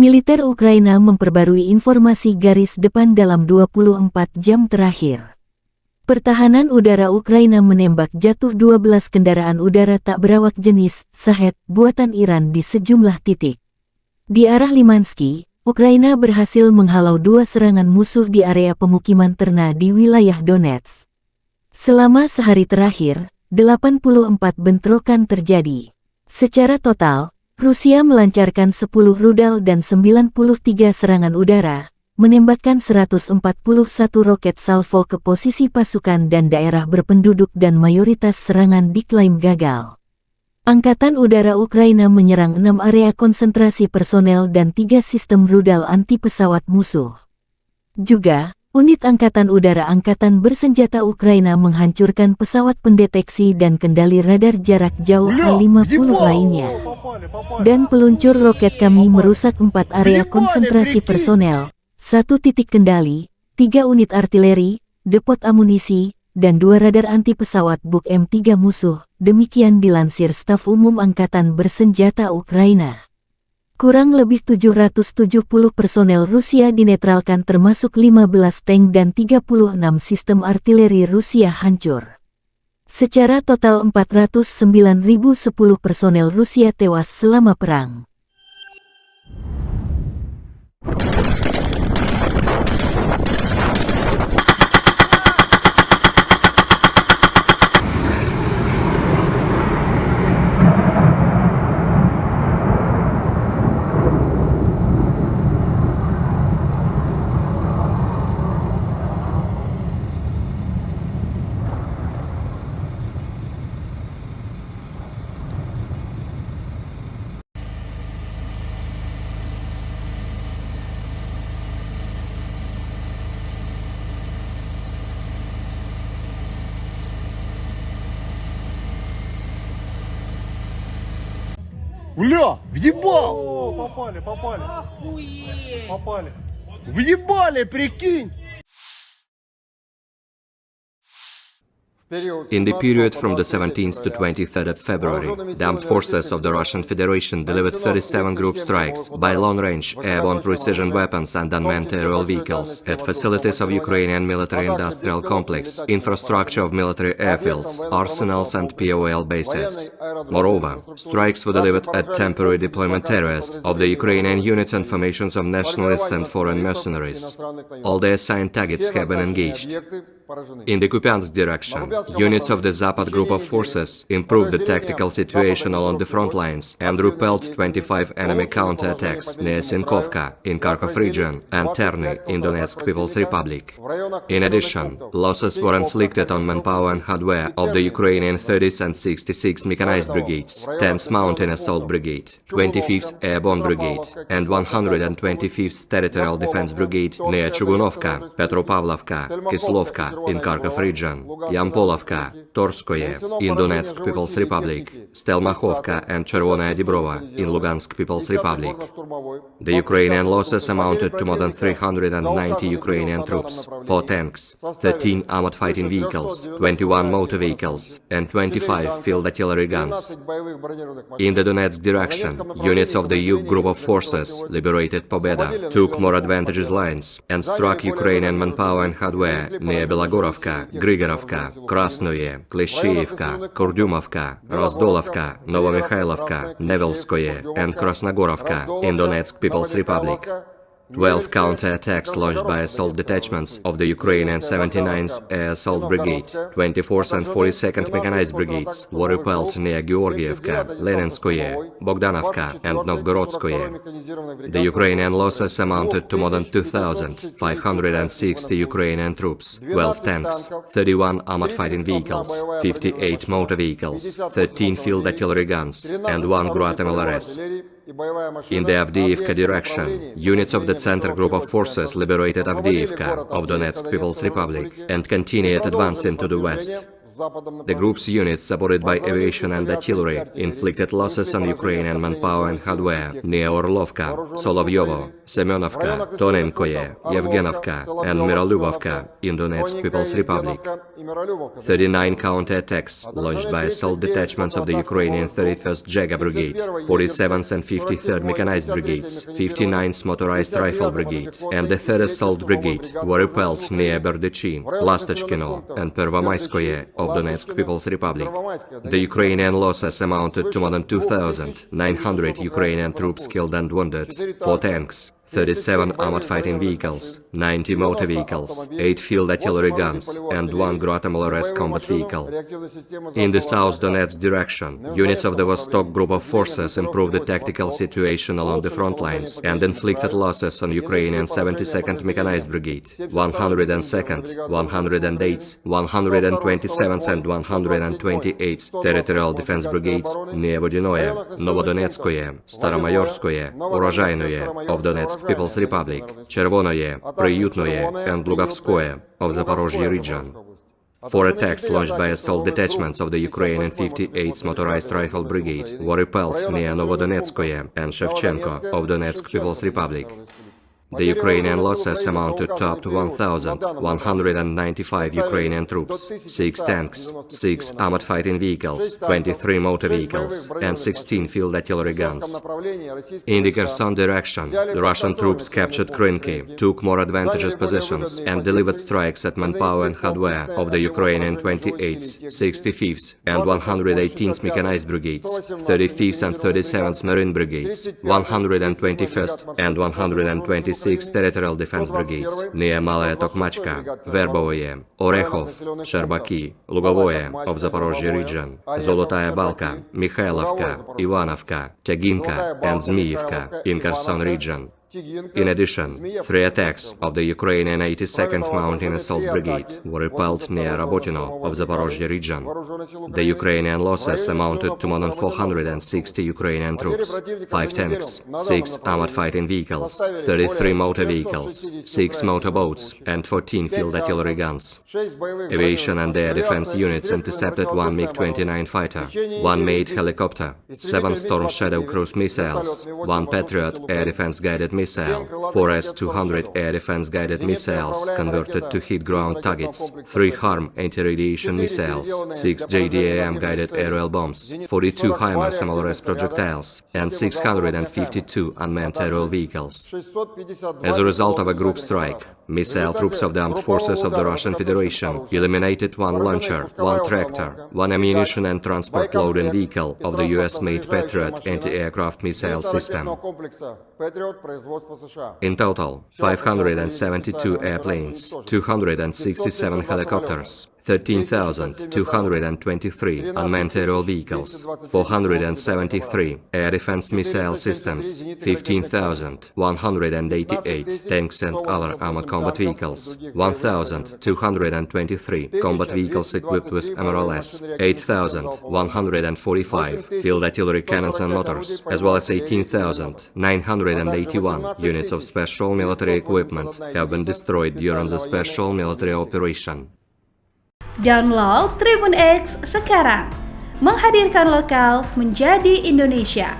Militer Ukraina memperbarui informasi garis depan dalam 24 jam terakhir. Pertahanan udara Ukraina menembak jatuh 12 kendaraan udara tak berawak jenis Shahed buatan Iran di sejumlah titik. Di arah Limansky, Ukraina berhasil menghalau 2 serangan musuh di area pemukiman ternak di wilayah Donetsk. Selama sehari terakhir, 84 bentrokan terjadi. Secara total, Rusia melancarkan 10 rudal dan 93 serangan udara, menembakkan 141 roket salvo ke posisi pasukan dan daerah berpenduduk dan mayoritas serangan diklaim gagal. Angkatan Udara Ukraina menyerang 6 area konsentrasi personel dan 3 sistem rudal anti-pesawat musuh. Juga, unit Angkatan Udara Angkatan Bersenjata Ukraina menghancurkan pesawat pendeteksi dan kendali radar jarak jauh A-50 lainnya. Dan peluncur roket kami merusak 4 area konsentrasi personel, 1 titik kendali, 3 unit artileri, depot amunisi, dan 2 radar anti-pesawat Buk M3 musuh, demikian dilansir Staf Umum Angkatan Bersenjata Ukraina. Kurang lebih 770 personel Rusia dinetralkan termasuk 15 tank dan 36 sistem artileri Rusia hancur. Secara total 409.010 personel Rusia tewas selama perang. Бля, въебал! О, попали. Охуеть! Попали. Въебали, прикинь! In the period from the 17th to 23rd of February, the armed forces of the Russian Federation delivered 37 group strikes by long-range airborne precision weapons and unmanned aerial vehicles at facilities of Ukrainian military-industrial complex, infrastructure of military airfields, arsenals and POL bases. Moreover, strikes were delivered at temporary deployment areas of the Ukrainian units and formations of nationalists and foreign mercenaries. All the assigned targets have been engaged. In the Kupiansk direction, units of the Zapad group of forces improved the tactical situation along the front lines and repelled 25 enemy counterattacks near Sinkovka in Kharkov region and Terny in Donetsk People's Republic. In addition, losses were inflicted on manpower and hardware of the Ukrainian 30th and 66th Mechanized Brigades, 10th Mountain Assault Brigade, 25th Airborne Brigade, and 125th Territorial Defense Brigade near Chugunovka, Petropavlovka, Kislovka in Kharkov region, Yampolovka, Torskoye in Donetsk People's Republic, Stelmachovka and Chervonaya Dibrova in Lugansk People's Republic. The Ukrainian losses amounted to more than 390 Ukrainian troops, 4 tanks, 13 armored fighting vehicles, 21 motor vehicles, and 25 field artillery guns. In the Donetsk direction, units of the Yug group of forces liberated Pobeda, took more advantageous lines, and struck Ukrainian manpower and hardware near Belogorovka, Grigorovka, Krasnoye, Kleshchiyevka, Kurdyumovka, Rozdolovka, Novomikhailovka, Nevelskoye, and Krasnogorovka in Donetsk People's Republic. 12 counter-attacks launched by assault detachments of the Ukrainian 79th Air Assault Brigade, 24th and 42nd Mechanized Brigades were repelled near Georgievka, Leninskoye, Bogdanovka and Novgorodskoye. The Ukrainian losses amounted to more than 2,560 Ukrainian troops, 12 tanks, 31 armored fighting vehicles, 58 motor vehicles, 13 field artillery guns, and 1 Grad MLRS. In the Avdiivka direction, units of the Center Group of Forces liberated Avdiivka of Donetsk People's Republic and continued advancing to the west. The group's units, supported by aviation and artillery, inflicted losses on Ukrainian manpower and hardware near Orlovka, Solovyovo, Semenovka, Tonenkoye, Yevgenovka, and Mirolubovka in Donetsk People's Republic. 39 counterattacks launched by assault detachments of the Ukrainian 31st Jaga Brigade, 47th and 53rd Mechanized Brigades, 59th Motorized Rifle Brigade, and the 3rd Assault Brigade were repelled near Berdychi, Lastochkino, and Pervomayskoye of Donetsk People's Republic. The Ukrainian losses amounted to more than 2,900 Ukrainian troops killed and wounded, 4 tanks, 37 armored fighting vehicles, 90 motor vehicles, 8 field artillery guns, and 1 Grotomolores combat vehicle. In the South Donetsk direction, units of the Vostok group of forces improved the tactical situation along the front lines and inflicted losses on Ukrainian 72nd Mechanized Brigade, 102nd, 108th, 127th and 128th Territorial Defense Brigades near Vodinoye, Novodonetskoye, Staromayorskoye, Urozhainoye of Donetsk People's Republic, Chervonoye, Priyutnoye, and Lugovskoye of Zaporozhye region. 4 attacks launched by assault detachments of the Ukrainian 58th Motorized Rifle Brigade were repelled near Novodonetskoye and Shevchenko of Donetsk People's Republic. The Ukrainian losses amounted to up to 1,195 Ukrainian troops, 6 tanks, 6 armored fighting vehicles, 23 motor vehicles, and 16 field artillery guns. In the Kherson direction, the Russian troops captured Krynki, took more advantageous positions, and delivered strikes at manpower and hardware of the Ukrainian 28th, 65th, and 118th Mechanized Brigades, 35th and 37th Marine Brigades, 121st and 126th Territorial Defense Brigades near Malaya Tokmachka, Verbovoye, Orekhov, Sherbaki, Lugovoye of Zaporozhye region, Zolotaya Balka, Mikhailovka, Ivanovka, Teginka, and Zmiyivka in Kherson region. In addition, 3 attacks of the Ukrainian 82nd Mountain Assault Brigade were repelled near Rabotino of Zaporozhye region. The Ukrainian losses amounted to more than 460 Ukrainian troops, 5 tanks, 6 armored fighting vehicles, 33 motor vehicles, 6 motorboats, and 14 field artillery guns. Aviation and air defense units intercepted 1 MiG-29 fighter, 1 Mate helicopter, 7 Storm Shadow cruise missiles, 1 Patriot air defense guided missile, 4 S-200 air defense guided missiles converted to hit ground targets, 3 HARM anti-radiation missiles, 6 JDAM guided aerial bombs, 42 HIMARS MLRS projectiles, and 652 unmanned aerial vehicles. As a result of a group strike, missile troops of the armed forces of the Russian Federation eliminated 1 launcher, 1 tractor, 1 ammunition and transport loading vehicle of the US-made Patriot anti-aircraft missile system. In total, 572 airplanes, 267 helicopters, 13,223 unmanned aerial vehicles, 473 air defense missile systems, 15,188 tanks and other armored combat vehicles, 1,223 combat vehicles equipped with MRLS, 8,145 field artillery cannons and motors, as well as 18,981 units of special military equipment have been destroyed during the special military operation. Download Tribun X sekarang, menghadirkan lokal menjadi Indonesia.